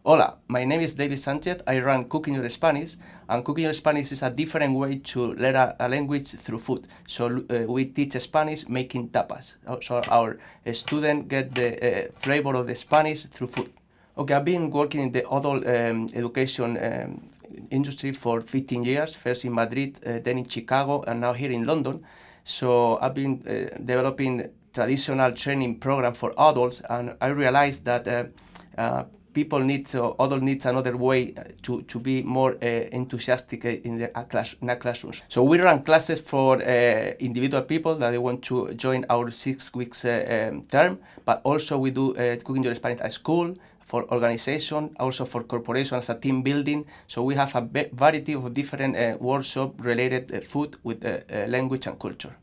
Hola, my name is David Sanchez. I run Cooking Your Spanish, and Cooking Your Spanish is a different way to learn a language through food. So we teach Spanish making tapas. So our students get the flavor of the Spanish through food. Okay, I've been working in the adult education industry for 15 years, first in Madrid, then in Chicago, and now here in London. So I've been developing traditional training program for adults, and I realized that people need, adult needs another way to be more enthusiastic in a classroom. So we run classes for individual people that they want to join our 6 weeks term, but also we do Cooking Your Spanish at school, for organization, also for corporations, as a team building. So we have a variety of different workshop related food with language and culture.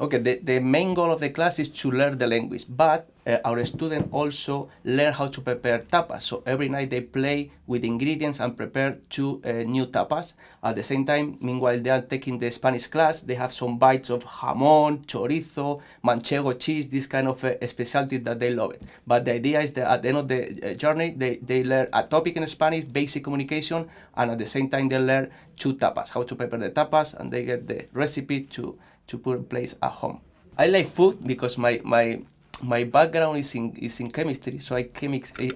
Okay, the main goal of the class is to learn the language, but our students also learn how to prepare tapas. So every night they play with ingredients and prepare 2 new tapas. At the same time, meanwhile they are taking the Spanish class, they have some bites of jamón, chorizo, manchego cheese, this kind of specialty that they love it. But the idea is that at the end of the journey, they learn a topic in Spanish, basic communication, and at the same time they learn 2 tapas, how to prepare the tapas, and they get the recipe to put in place at home. I like food because my background is in chemistry, so I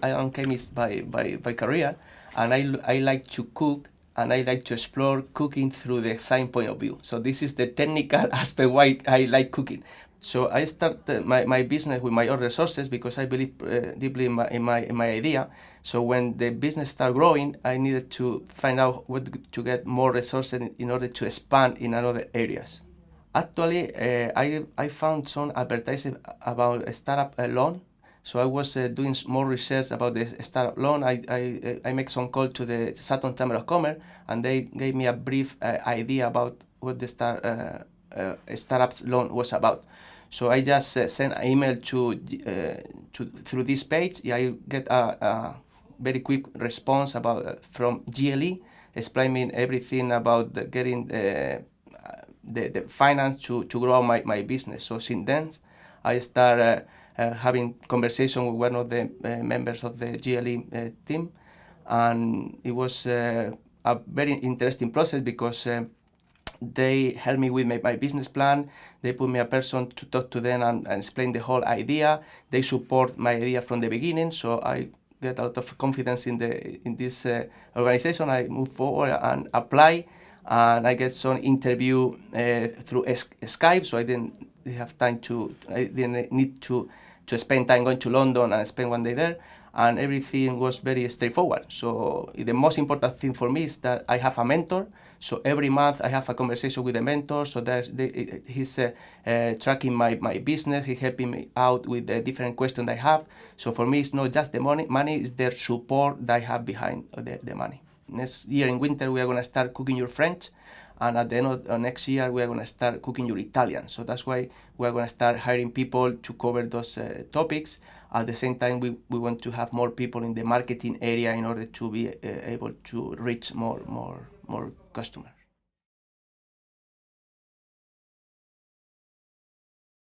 am chemist by career, and I like to cook, and I like to explore cooking through the science point of view. So this is the technical aspect why I like cooking. So I started my business with my own resources because I believe deeply in my idea. So when the business started growing, I needed to find out what to get more resources in order to expand in other areas. Actually, I found some advertising about a startup loan. So I was doing more research about the startup loan. I make some call to the Saturn Chamber of Commerce, and they gave me a brief idea about what the startups loan was about. So I just sent an email through this page. I get a very quick response about from GLE, explaining everything about getting the finance to grow my business. So since then, I start having conversation with one of the members of the GLE team, and it was a very interesting process because they helped me with my business plan. They put me a person to talk to them and explain the whole idea. They support my idea from the beginning, so I get a lot of confidence in this organization. I move forward and apply, and I get some interview through Skype, so I didn't need to spend time going to London and spend one day there, and everything was very straightforward. So the most important thing for me is that I have a mentor. So every month I have a conversation with the mentor, so that he's tracking my business, he's helping me out with the different questions I have. So for me, it's not just the money is their support that I have behind the money. Next year in winter, we are going to start cooking your French, and at the end of next year, we are going to start cooking your Italian. So that's why we are going to start hiring people to cover those topics. At the same time, we want to have more people in the marketing area in order to be able to reach more customers.